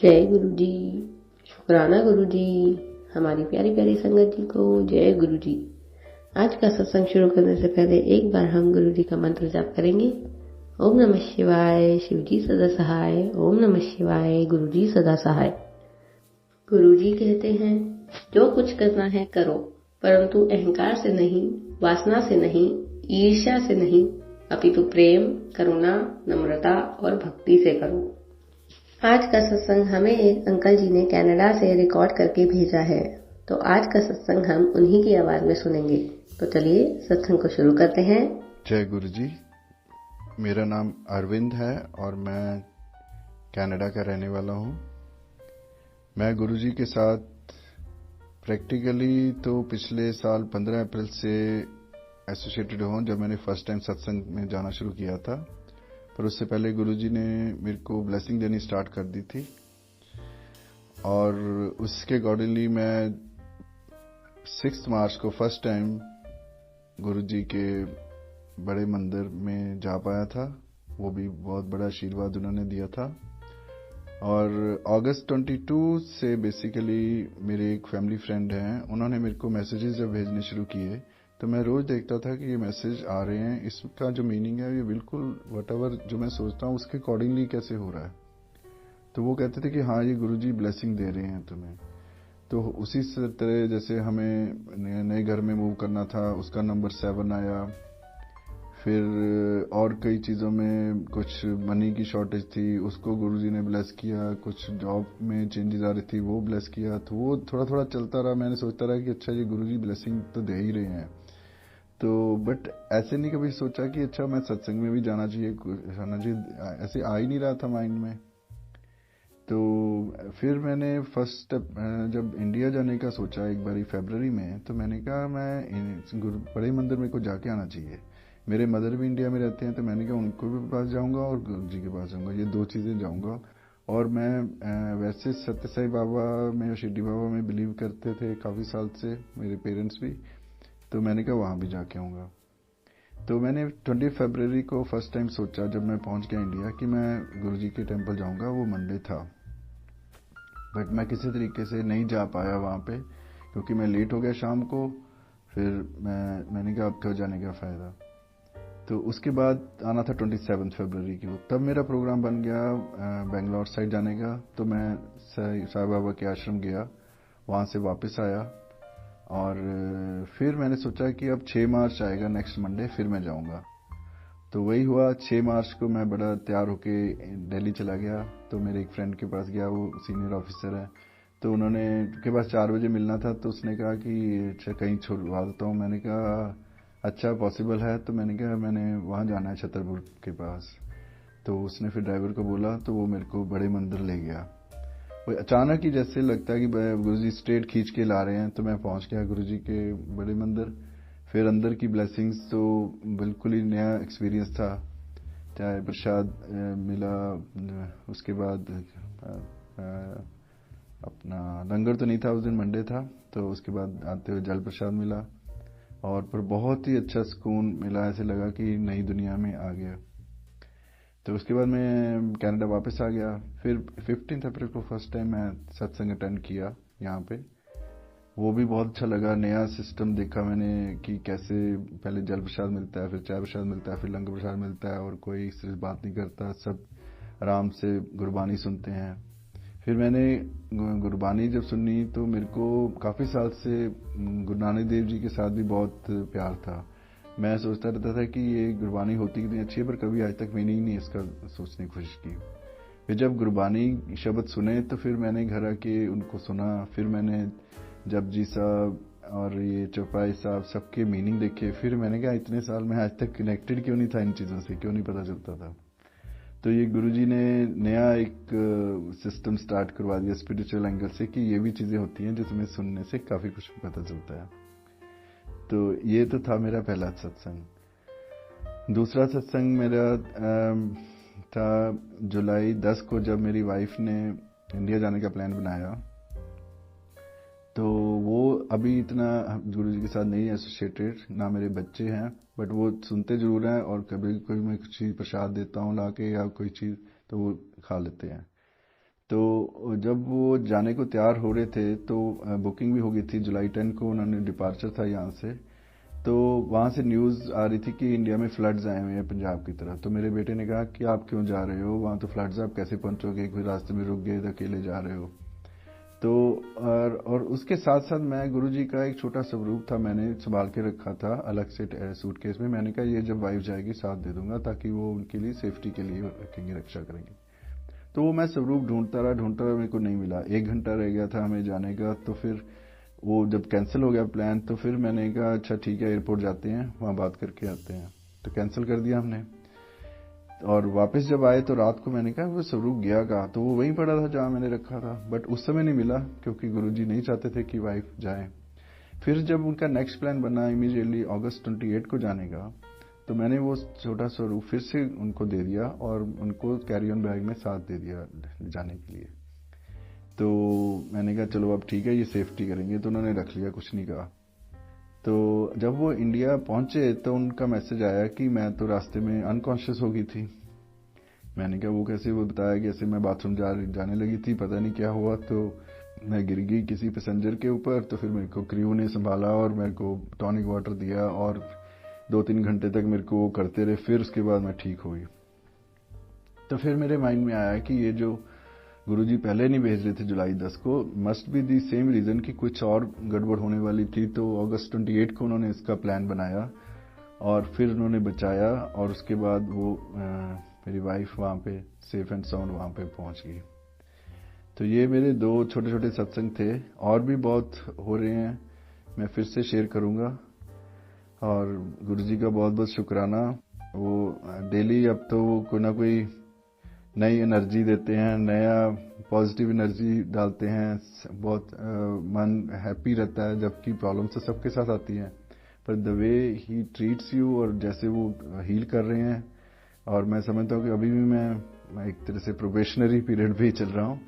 जय गुरु जी। शुक्राना गुरु जी। हमारी प्यारी प्यारी संगत जी को जय गुरु जी। आज का सत्संग शुरू करने से पहले एक बार हम गुरु जी का मंत्र जाप करेंगे। ओम नमः शिवाय, शिव जी सदा सहाय। ओम नमः शिवाय, गुरु जी सदा सहाय। गुरु जी कहते हैं, जो कुछ करना है करो, परंतु अहंकार से नहीं, वासना से नहीं, ईर्ष्या से नहीं, अपितु प्रेम, करुणा, नम्रता और भक्ति से करो। आज का सत्संग हमें एक अंकल जी ने कनाडा से रिकॉर्ड करके भेजा है, तो आज का सत्संग हम उन्हीं की आवाज में सुनेंगे। तो चलिए सत्संग को शुरू करते हैं। जय गुरु जी। मेरा नाम अरविंद है और मैं कनाडा का रहने वाला हूँ। मैं गुरु जी के साथ प्रैक्टिकली तो पिछले साल 15 अप्रैल से एसोसिएटेड हूँ, जब मैंने फर्स्ट टाइम सत्संग में जाना शुरू किया था। पर उससे पहले गुरु जी ने मेरे को ब्लेसिंग देनी स्टार्ट कर दी थी और उसके अकॉर्डिंगली मैं 6 मार्च को फर्स्ट टाइम गुरु जी के बड़े मंदिर में जा पाया था। वो भी बहुत बड़ा आशीर्वाद उन्होंने दिया था। और अगस्त 22 से बेसिकली मेरे एक फैमिली फ्रेंड हैं, उन्होंने मेरे को मैसेजेस जब भेजने शुरू किए तो मैं रोज देखता था कि ये मैसेज आ रहे हैं, इसका जो मीनिंग है ये बिल्कुल व्हाटएवर जो मैं सोचता हूँ उसके अकॉर्डिंगली कैसे हो रहा है। तो वो कहते थे कि हाँ, ये गुरुजी ब्लेसिंग दे रहे हैं तुम्हें। तो उसी तरह जैसे हमें नए घर में मूव करना था, उसका नंबर 7 आया। फिर और कई चीज़ों में कुछ मनी की शॉर्टेज थी, उसको गुरुजी ने ब्लेस किया। कुछ जॉब में चेंजेस आ रही थी, वो ब्लेस किया। तो वो थोड़ा थोड़ा चलता रहा। मैंने सोचता रहा कि अच्छा, ये गुरुजी ब्लेसिंग तो दे ही रहे हैं। तो बट ऐसे नहीं कभी सोचा कि अच्छा मैं सत्संग में भी जाना चाहिए, ऐसे आ ही नहीं रहा था माइंड में। तो फिर मैंने फर्स्ट स्टेप जब इंडिया जाने का सोचा एक बारी फरवरी में, तो मैंने कहा मैं बड़े मंदिर में को जाके आना चाहिए। मेरे मदर भी इंडिया में रहते हैं, तो मैंने कहा उनको भी पास जाऊंगा और गुरु जी के पास जाऊंगा, ये 2 चीज़ें जाऊंगा। और मैं वैसे सत्य साई बाबा में और शिरडी बाबा में बिलीव करते थे काफ़ी साल से, मेरे पेरेंट्स भी। तो मैंने कहा वहाँ भी जाके आऊँगा। तो मैंने 20 फरवरी को फर्स्ट टाइम सोचा, जब मैं पहुँच गया इंडिया, कि मैं गुरु जी के टेम्पल जाऊँगा। वो मंडे था, बट मैं किसी तरीके से नहीं जा पाया वहाँ पे, क्योंकि मैं लेट हो गया शाम को। फिर मैंने कहा अब क्यों जाने का फ़ायदा। तो उसके बाद आना था 27 फरवरी को। तब मेरा प्रोग्राम बन गया बेंगलोर साइड जाने का। तो मैं साई बाबा के आश्रम गया, वहाँ से वापस आया। और फिर मैंने सोचा कि अब 6 मार्च आएगा नेक्स्ट मंडे, फिर मैं जाऊँगा। तो वही हुआ। 6 मार्च को मैं बड़ा तैयार होके दिल्ली चला गया। तो मेरे एक फ्रेंड के पास गया, वो सीनियर ऑफिसर है। तो उन्होंने के पास 4 बजे मिलना था, तो उसने कहा कि अच्छा कहीं छुड़वा देता हूँ। मैंने कहा अच्छा पॉसिबल है। तो मैंने कहा मैंने वहाँ जाना है छतरपुर के पास। तो उसने फिर ड्राइवर को बोला, तो वो मेरे को बड़े मंदिर ले गया। वो अचानक ही जैसे लगता है कि गुरुजी स्ट्रेट खींच के ला रहे हैं। तो मैं पहुँच गया गुरुजी के बड़े मंदिर। फिर अंदर की ब्लेसिंग्स तो बिल्कुल ही नया एक्सपीरियंस था। चाहे प्रसाद मिला, उसके बाद अपना लंगर तो नहीं था उस दिन, मंडे था। तो उसके बाद आते हुए जल प्रसाद मिला और पर बहुत ही अच्छा सुकून मिला। ऐसे लगा कि नई दुनिया में आ गया। तो उसके बाद मैं कनाडा वापस आ गया। फिर 15 अप्रैल को फर्स्ट टाइम मैं सत्संग अटेंड किया यहाँ पे। वो भी बहुत अच्छा लगा। नया सिस्टम देखा मैंने कि कैसे पहले जल प्रसाद मिलता है, फिर चाय प्रसाद मिलता है, फिर लंगर प्रसाद मिलता है, और कोई सिर्फ बात नहीं करता, सब आराम से गुरबानी सुनते हैं। फिर मैंने गुरबानी जब सुनी तो मेरे को काफ़ी साल से गुरु नानक देव जी के साथ भी बहुत प्यार था। मैं सोचता रहता था कि ये गुरबानी होती कितनी अच्छी है, पर कभी आज तक मैंने ही नहीं इसका सोचने की कोशिश की। फिर जब गुरबानी शब्द सुने तो फिर मैंने घर आके उनको सुना। फिर मैंने जपजी साहब और ये चौपाई साहब सबके मीनिंग देखे। फिर मैंने कहा इतने साल में आज तक कनेक्टेड क्यों नहीं था इन चीज़ों से, क्यों नहीं पता चलता था। तो ये गुरुजी ने नया एक सिस्टम स्टार्ट करवा दिया स्पिरिचुअल एंगल से, कि ये भी चीज़ें होती हैं जो तुम्हें सुनने से काफ़ी कुछ पता चलता है। तो ये तो था मेरा पहला सत्संग। दूसरा सत्संग मेरा था जुलाई 10 को, जब मेरी वाइफ ने इंडिया जाने का प्लान बनाया। तो वो अभी इतना गुरु जी के साथ नहीं एसोसिएटेड, ना मेरे बच्चे हैं, बट वो सुनते जरूर हैं। और कभी कोई मैं कुछ चीज़ प्रसाद देता हूँ ला के या कोई चीज़, तो वो खा लेते हैं। तो जब वो जाने को तैयार हो रहे थे तो बुकिंग भी हो गई थी, जुलाई 10 को उन्होंने डिपार्चर था यहाँ से। तो वहाँ से न्यूज़ आ रही थी कि इंडिया में फ्लड्स आए हुए हैं पंजाब की तरफ। तो मेरे बेटे ने कहा कि आप क्यों जा रहे हो वहाँ, तो फ्लड्स, आप कैसे पहुँचोगे, कोई रास्ते में रुक गए तो अकेले जा रहे हो। तो और उसके साथ साथ मैं गुरुजी का एक छोटा स्वरूप था, मैंने संभाल के रखा था अलग से सूटकेस में। मैंने कहा ये जब वाइफ जाएगी साथ दे दूंगा, ताकि वो उनके लिए सेफ्टी के लिए रखेंगे, रक्षा करेंगे। तो वो मैं स्वरूप ढूंढता रहा, मेरे को नहीं मिला। 1 घंटा रह गया था हमें जाने का। तो फिर वो जब कैंसिल हो गया प्लान, तो फिर मैंने कहा अच्छा ठीक है, एयरपोर्ट जाते हैं, वहाँ बात करके आते हैं। तो कैंसिल कर दिया हमने। और वापस जब आए तो रात को मैंने कहा वो स्वरूप गया कहाँ, तो वो वहीं पड़ा था जहाँ मैंने रखा था, बट उस समय नहीं मिला क्योंकि गुरुजी नहीं चाहते थे कि वाइफ जाए। फिर जब उनका नेक्स्ट प्लान बना इमीडिएटली अगस्त 28 को जाने का, तो मैंने वो छोटा स्वरूप फिर से उनको दे दिया और उनको कैरी ऑन बैग में साथ दे दिया जाने के लिए। तो मैंने कहा चलो अब ठीक है, ये सेफ्टी करेंगे, तो उन्होंने रख लिया, कुछ नहीं कहा। तो जब वो इंडिया पहुंचे तो उनका मैसेज आया कि मैं तो रास्ते में अनकॉन्शियस हो गई थी। मैंने कहा वो कैसे, वो बताया कि ऐसे मैं बाथरूम जाने लगी थी, पता नहीं क्या हुआ, तो मैं गिर गई किसी पैसेंजर के ऊपर। तो फिर मेरे को क्रू ने संभाला और मेरे को टॉनिक वाटर दिया और 2-3 घंटे तक मेरे को वो करते रहे। फिर उसके बाद मैं ठीक हुई। तो फिर मेरे माइंड में आया कि ये जो गुरुजी पहले नहीं भेज रहे थे जुलाई 10 को, must be the same reason कि कुछ और गड़बड़ होने वाली थी। तो अगस्त 28 को उन्होंने इसका प्लान बनाया और फिर उन्होंने बचाया, और उसके बाद वो मेरी वाइफ वहाँ पे सेफ एंड साउंड वहाँ पे पहुँच गई। तो ये मेरे 2 छोटे छोटे सत्संग थे, और भी बहुत हो रहे हैं, मैं फिर से शेयर करूँगा। और गुरुजी का बहुत बहुत शुक्राना। वो डेली अब तो वो कोई ना कोई नई एनर्जी देते हैं, नया पॉजिटिव एनर्जी डालते हैं, बहुत मन हैप्पी रहता है। जबकि प्रॉब्लम तो सबके साथ आती हैं, पर the way he treats you और जैसे वो हील कर रहे हैं, और मैं समझता हूँ कि अभी भी मैं एक तरह से प्रोबेशनरी पीरियड पे ही चल रहा हूँ,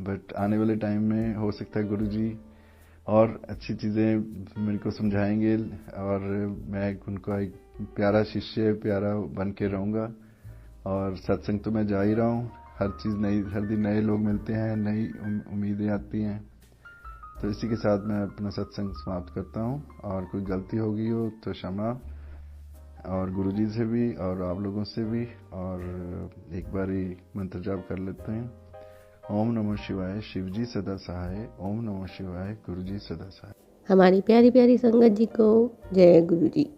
बट आने वाले टाइम में हो सकता है गुरुजी और अच्छी चीज़ें मेरे को समझाएंगे, और मैं उनका एक प्यारा शिष्य, प्यारा बन के रहूँगा। और सत्संग तो मैं जा ही रहा हूँ, हर चीज़ नई, हर दिन नए लोग मिलते हैं, नई उम्मीदें आती हैं। तो इसी के साथ मैं अपना सत्संग समाप्त करता हूँ, और कोई गलती हो गई हो तो क्षमा, और गुरुजी से भी और आप लोगों से भी। और एक बार ही मंत्र जाप कर लेते हैं। ओम नमः शिवाय, शिवजी सदा सहाय। ओम नमः शिवाय, गुरुजी सदा सहाय। हमारी प्यारी प्यारी संगत जी को जय गुरु जी।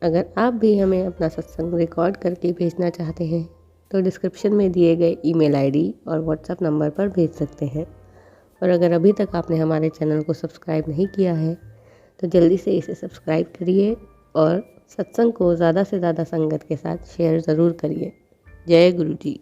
अगर आप भी हमें अपना सत्संग रिकॉर्ड करके भेजना चाहते हैं तो डिस्क्रिप्शन में दिए गए ईमेल आईडी और व्हाट्सएप नंबर पर भेज सकते हैं। और अगर अभी तक आपने हमारे चैनल को सब्सक्राइब नहीं किया है तो जल्दी से इसे सब्सक्राइब करिए और सत्संग को ज़्यादा से ज़्यादा संगत के साथ शेयर ज़रूर करिए। जय गुरु जी।